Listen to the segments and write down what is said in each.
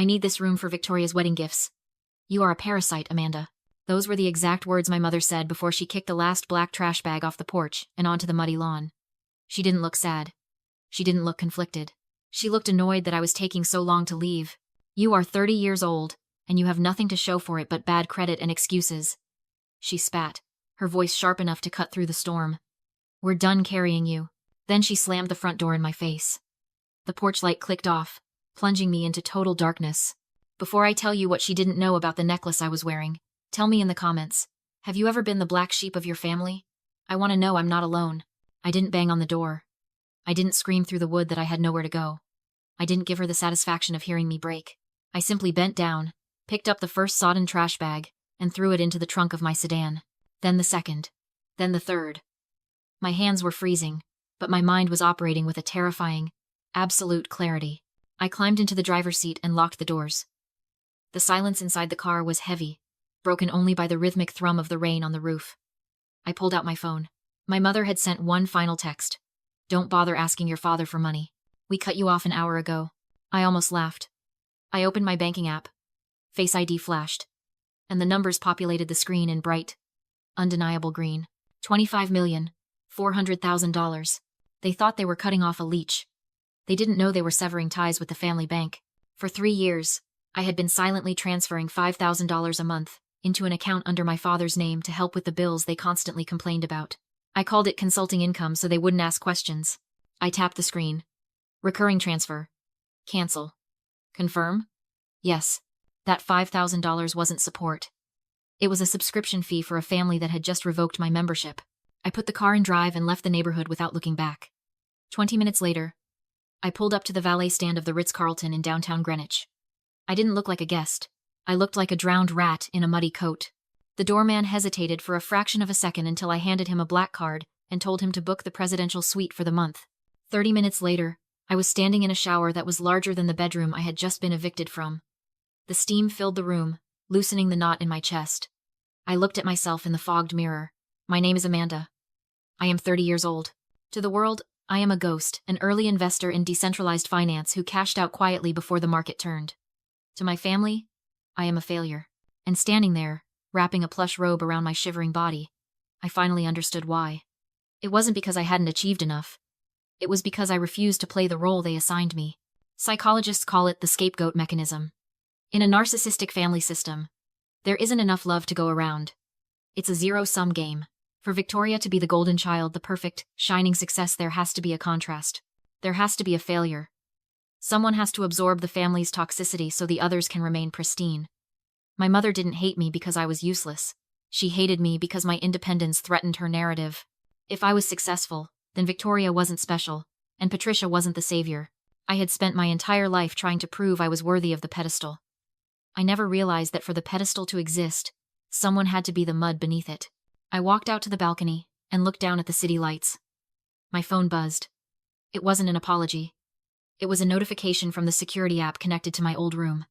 I need this room for Victoria's wedding gifts. You are a parasite, Amanda. Those were the exact words my mother said before she kicked the last black trash bag off the porch and onto the muddy lawn. She didn't look sad. She didn't look conflicted. She looked annoyed that I was taking so long to leave. You are 30 years old, and you have nothing to show for it but bad credit and excuses. She spat, her voice sharp enough to cut through the storm. We're done carrying you. Then she slammed the front door in my face. The porch light clicked off, plunging me into total darkness. Before I tell you what she didn't know about the necklace I was wearing, tell me in the comments, have you ever been the black sheep of your family? I want to know I'm not alone. I didn't bang on the door. I didn't scream through the wood that I had nowhere to go. I didn't give her the satisfaction of hearing me break. I simply bent down, picked up the first sodden trash bag, and threw it into the trunk of my sedan. Then the second. Then the third. My hands were freezing, but my mind was operating with a terrifying, absolute clarity. I climbed into the driver's seat and locked the doors. The silence inside the car was heavy, broken only by the rhythmic thrum of the rain on the roof. I pulled out my phone. My mother had sent one final text. Don't bother asking your father for money. We cut you off an hour ago. I almost laughed. I opened my banking app. Face ID flashed, and the numbers populated the screen in bright, undeniable green. $25,400,000. They thought they were cutting off a leech. They didn't know they were severing ties with the family bank. For 3 years, I had been silently transferring $5,000 a month into an account under my father's name to help with the bills they constantly complained about. I called it consulting income so they wouldn't ask questions. I tapped the screen. Recurring transfer. Cancel. Confirm? Yes. That $5,000 wasn't support. It was a subscription fee for a family that had just revoked my membership. I put the car in drive and left the neighborhood without looking back. 20 minutes later, I pulled up to the valet stand of the Ritz-Carlton in downtown Greenwich. I didn't look like a guest. I looked like a drowned rat in a muddy coat. The doorman hesitated for a fraction of a second until I handed him a black card and told him to book the presidential suite for the month. 30 minutes later, I was standing in a shower that was larger than the bedroom I had just been evicted from. The steam filled the room, loosening the knot in my chest. I looked at myself in the fogged mirror. My name is Amanda. I am 30 years old. To the world, I am a ghost, an early investor in decentralized finance who cashed out quietly before the market turned. To my family, I am a failure. And standing there, wrapping a plush robe around my shivering body, I finally understood why. It wasn't because I hadn't achieved enough. It was because I refused to play the role they assigned me. Psychologists call it the scapegoat mechanism. In a narcissistic family system, there isn't enough love to go around. It's a zero-sum game. For Victoria to be the golden child, the perfect, shining success, there has to be a contrast. There has to be a failure. Someone has to absorb the family's toxicity so the others can remain pristine. My mother didn't hate me because I was useless. She hated me because my independence threatened her narrative. If I was successful, then Victoria wasn't special, and Patricia wasn't the savior. I had spent my entire life trying to prove I was worthy of the pedestal. I never realized that for the pedestal to exist, someone had to be the mud beneath it. I walked out to the balcony and looked down at the city lights. My phone buzzed. It wasn't an apology. It was a notification from the security app connected to my old room.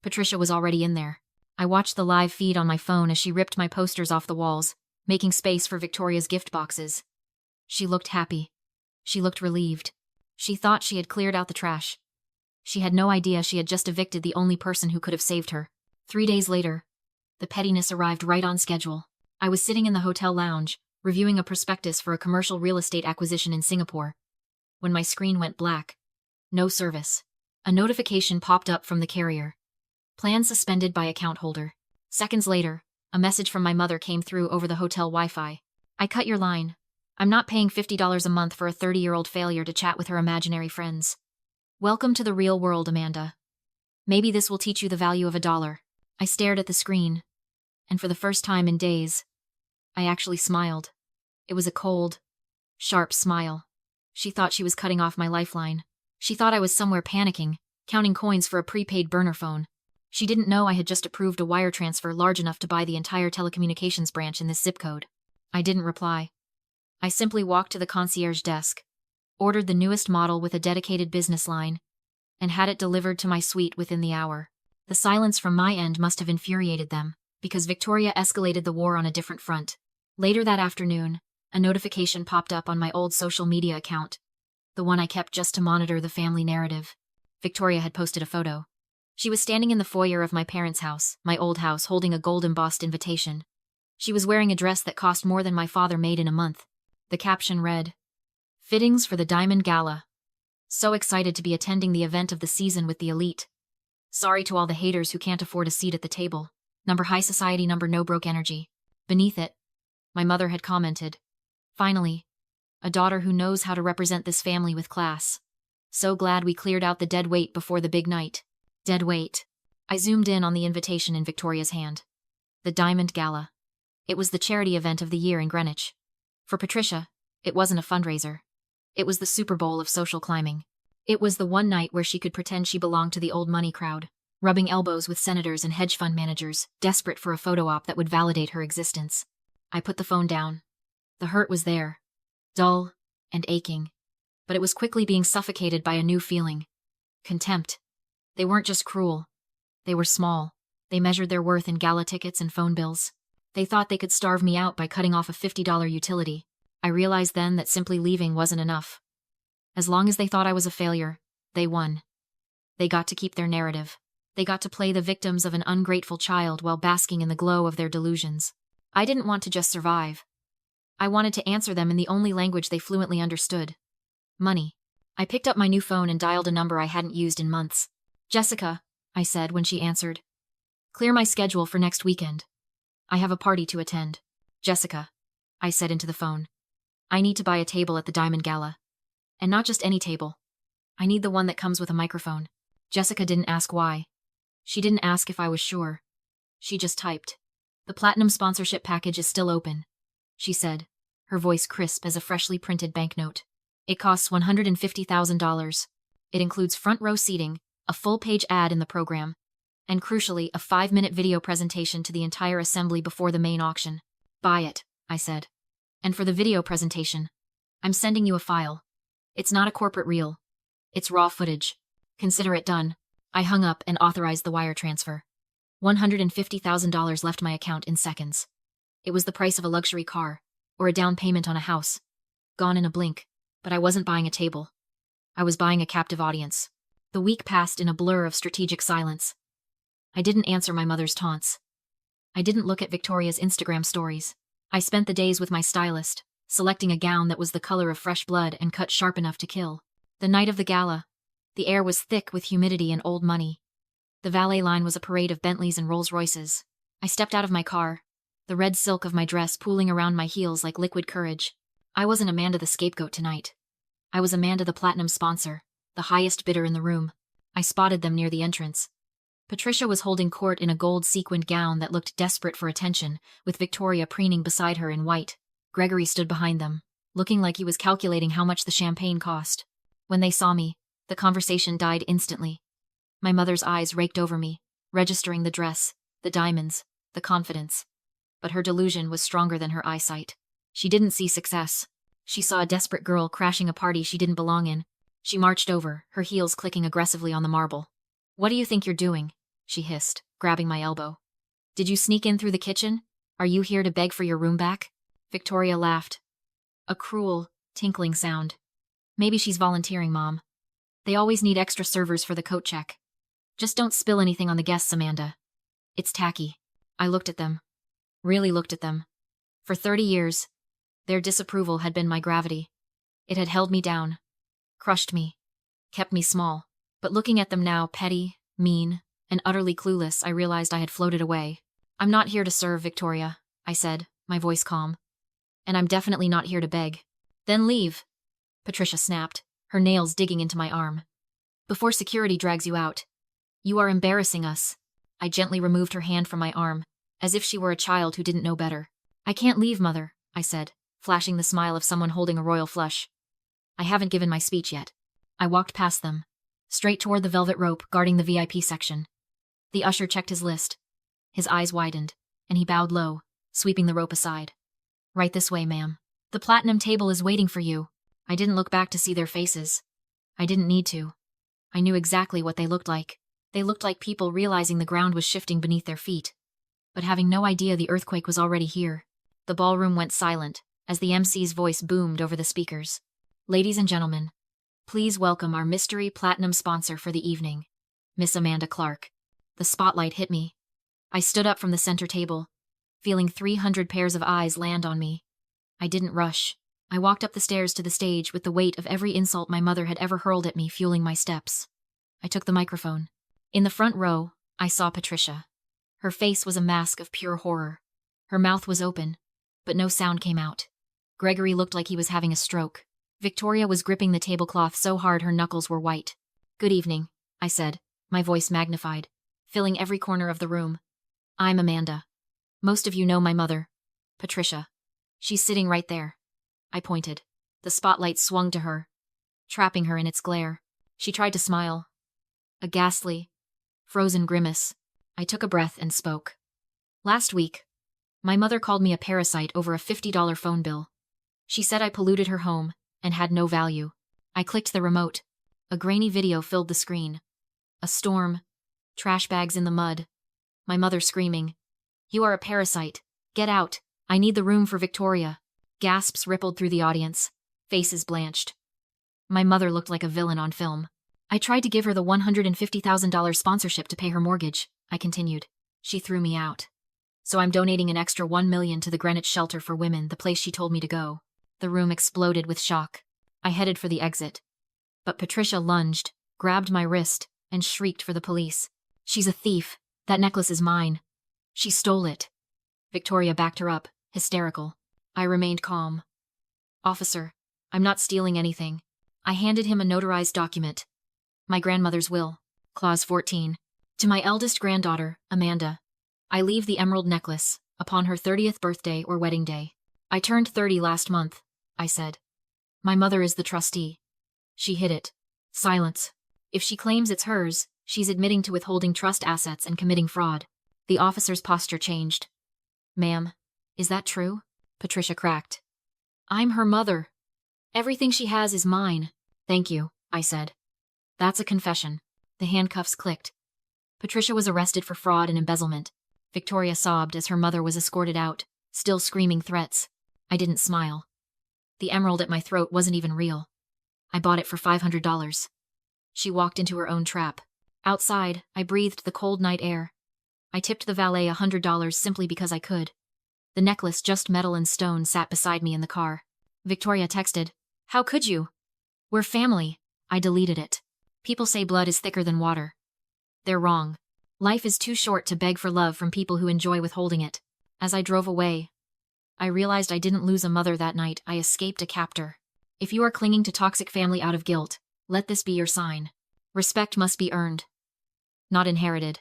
Patricia was already in there. I watched the live feed on my phone as she ripped my posters off the walls, making space for Victoria's gift boxes. She looked happy. She looked relieved. She thought she had cleared out the trash. She had no idea she had just evicted the only person who could have saved her. 3 days later, the pettiness arrived right on schedule. I was sitting in the hotel lounge, reviewing a prospectus for a commercial real estate acquisition in Singapore, when my screen went black. No service. A notification popped up from the carrier. Plan suspended by account holder. Seconds later, a message from my mother came through over the hotel Wi-Fi. I cut your line. I'm not paying $50 a month for a 30-year-old failure to chat with her imaginary friends. Welcome to the real world, Amanda. Maybe this will teach you the value of a dollar. I stared at the screen, and for the first time in days, I actually smiled. It was a cold, sharp smile. She thought she was cutting off my lifeline. She thought I was somewhere panicking, counting coins for a prepaid burner phone. She didn't know I had just approved a wire transfer large enough to buy the entire telecommunications branch in this zip code. I didn't reply. I simply walked to the concierge desk, ordered the newest model with a dedicated business line, and had it delivered to my suite within the hour. The silence from my end must have infuriated them, because Victoria escalated the war on a different front. Later that afternoon, a notification popped up on my old social media account, the one I kept just to monitor the family narrative. Victoria had posted a photo. She was standing in the foyer of my parents' house, my old house, holding a gold-embossed invitation. She was wearing a dress that cost more than my father made in a month. The caption read, "Fittings for the Diamond Gala. So excited to be attending the event of the season with the elite. Sorry to all the haters who can't afford a seat at the table. Number high society, number no broke energy." Beneath it, my mother had commented, "Finally, a daughter who knows how to represent this family with class. So glad we cleared out the dead weight before the big night." Dead weight. I zoomed in on the invitation in Victoria's hand. The Diamond Gala. It was the charity event of the year in Greenwich. For Patricia, it wasn't a fundraiser. It was the Super Bowl of social climbing. It was the one night where she could pretend she belonged to the old money crowd, rubbing elbows with senators and hedge fund managers, desperate for a photo op that would validate her existence. I put the phone down. The hurt was there, dull and aching, but it was quickly being suffocated by a new feeling. Contempt. They weren't just cruel. They were small. They measured their worth in gala tickets and phone bills. They thought they could starve me out by cutting off a $50 utility. I realized then that simply leaving wasn't enough. As long as they thought I was a failure, they won. They got to keep their narrative. They got to play the victims of an ungrateful child while basking in the glow of their delusions. I didn't want to just survive. I wanted to answer them in the only language they fluently understood. Money. I picked up my new phone and dialed a number I hadn't used in months. "Jessica," I said when she answered. "Clear my schedule for next weekend. I have a party to attend." "Jessica," I said into the phone. "I need to buy a table at the Diamond Gala. And not just any table. I need the one that comes with a microphone." Jessica didn't ask why. She didn't ask if I was sure. She just typed, "The Platinum sponsorship package is still open," she said, her voice crisp as a freshly printed banknote. "It costs $150,000. It includes front row seating, a full-page ad in the program, and crucially, a 5-minute video presentation to the entire assembly before the main auction." "Buy it," I said. "And for the video presentation, I'm sending you a file. It's not a corporate reel. It's raw footage. Consider it done." I hung up and authorized the wire transfer. $150,000 left my account in seconds. It was the price of a luxury car, or a down payment on a house. Gone in a blink, but I wasn't buying a table. I was buying a captive audience. The week passed in a blur of strategic silence. I didn't answer my mother's taunts. I didn't look at Victoria's Instagram stories. I spent the days with my stylist, selecting a gown that was the color of fresh blood and cut sharp enough to kill. The night of the gala, the air was thick with humidity and old money. The valet line was a parade of Bentleys and Rolls-Royces. I stepped out of my car, the red silk of my dress pooling around my heels like liquid courage. I wasn't Amanda the scapegoat tonight. I was Amanda the Platinum sponsor, the highest bidder in the room. I spotted them near the entrance. Patricia was holding court in a gold sequined gown that looked desperate for attention, with Victoria preening beside her in white. Gregory stood behind them, looking like he was calculating how much the champagne cost. When they saw me, the conversation died instantly. My mother's eyes raked over me, registering the dress, the diamonds, the confidence. But her delusion was stronger than her eyesight. She didn't see success. She saw a desperate girl crashing a party she didn't belong in. She marched over, her heels clicking aggressively on the marble. "What do you think you're doing?" she hissed, grabbing my elbow. "Did you sneak in through the kitchen? Are you here to beg for your room back?" Victoria laughed. A cruel, tinkling sound. "Maybe she's volunteering, Mom. They always need extra servers for the coat check. Just don't spill anything on the guests, Amanda. It's tacky." I looked at them. Really looked at them. For 30 years, their disapproval had been my gravity. It had held me down, crushed me, kept me small. But looking at them now, petty, mean, and utterly clueless, I realized I had floated away. "I'm not here to serve, Victoria," I said, my voice calm. "And I'm definitely not here to beg." "Then leave," Patricia snapped, her nails digging into my arm. "Before security drags you out. You are embarrassing us." I gently removed her hand from my arm, as if she were a child who didn't know better. "I can't leave, Mother," I said, flashing the smile of someone holding a royal flush. "I haven't given my speech yet." I walked past them, straight toward the velvet rope guarding the VIP section. The usher checked his list. His eyes widened, and he bowed low, sweeping the rope aside. "Right this way, ma'am. The platinum table is waiting for you." I didn't look back to see their faces. I didn't need to. I knew exactly what they looked like. They looked like people realizing the ground was shifting beneath their feet, but having no idea the earthquake was already here. The ballroom went silent as the MC's voice boomed over the speakers. "Ladies and gentlemen, please welcome our mystery platinum sponsor for the evening, Miss Amanda Clark." The spotlight hit me. I stood up from the center table, feeling 300 pairs of eyes land on me. I didn't rush. I walked up the stairs to the stage with the weight of every insult my mother had ever hurled at me fueling my steps. I took the microphone. In the front row, I saw Patricia. Her face was a mask of pure horror. Her mouth was open, but no sound came out. Gregory looked like he was having a stroke. Victoria was gripping the tablecloth so hard her knuckles were white. "Good evening," I said, my voice magnified, filling every corner of the room. "I'm Amanda. Most of you know my mother, Patricia. She's sitting right there." I pointed. The spotlight swung to her, trapping her in its glare. She tried to smile. A ghastly, frozen grimace. I took a breath and spoke. "Last week, my mother called me a parasite over a $50 phone bill. She said I polluted her home and had no value." I clicked the remote. A grainy video filled the screen. A storm, trash bags in the mud, my mother screaming, "You are a parasite. Get out. I need the room for Victoria." Gasps rippled through the audience. Faces blanched. My mother looked like a villain on film. "I tried to give her the $150,000 sponsorship to pay her mortgage," I continued. "She threw me out. So I'm donating an extra $1 million to the Greenwich Shelter for Women, the place she told me to go." The room exploded with shock. I headed for the exit. But Patricia lunged, grabbed my wrist, and shrieked for the police. "She's a thief. That necklace is mine. She stole it." Victoria backed her up, hysterical. I remained calm. "Officer, I'm not stealing anything." I handed him a notarized document. "My grandmother's will. Clause 14. To my eldest granddaughter, Amanda. I leave the emerald necklace, upon her 30th birthday or wedding day. I turned 30 last month," I said. "My mother is the trustee." She hid it. Silence. If she claims it's hers, she's admitting to withholding trust assets and committing fraud. The officer's posture changed. "Ma'am, is that true?" Patricia cracked. "I'm her mother. Everything she has is mine." "Thank you," I said. "That's a confession." The handcuffs clicked. Patricia was arrested for fraud and embezzlement. Victoria sobbed as her mother was escorted out, still screaming threats. I didn't smile. The emerald at my throat wasn't even real. I bought it for $500. She walked into her own trap. Outside, I breathed the cold night air. I tipped the valet $100 simply because I could. The necklace, just metal and stone, sat beside me in the car. Victoria texted, "How could you? We're family." I deleted it. People say blood is thicker than water. They're wrong. Life is too short to beg for love from people who enjoy withholding it. As I drove away, I realized I didn't lose a mother that night. I escaped a captor. If you are clinging to toxic family out of guilt, let this be your sign. Respect must be earned, not inherited.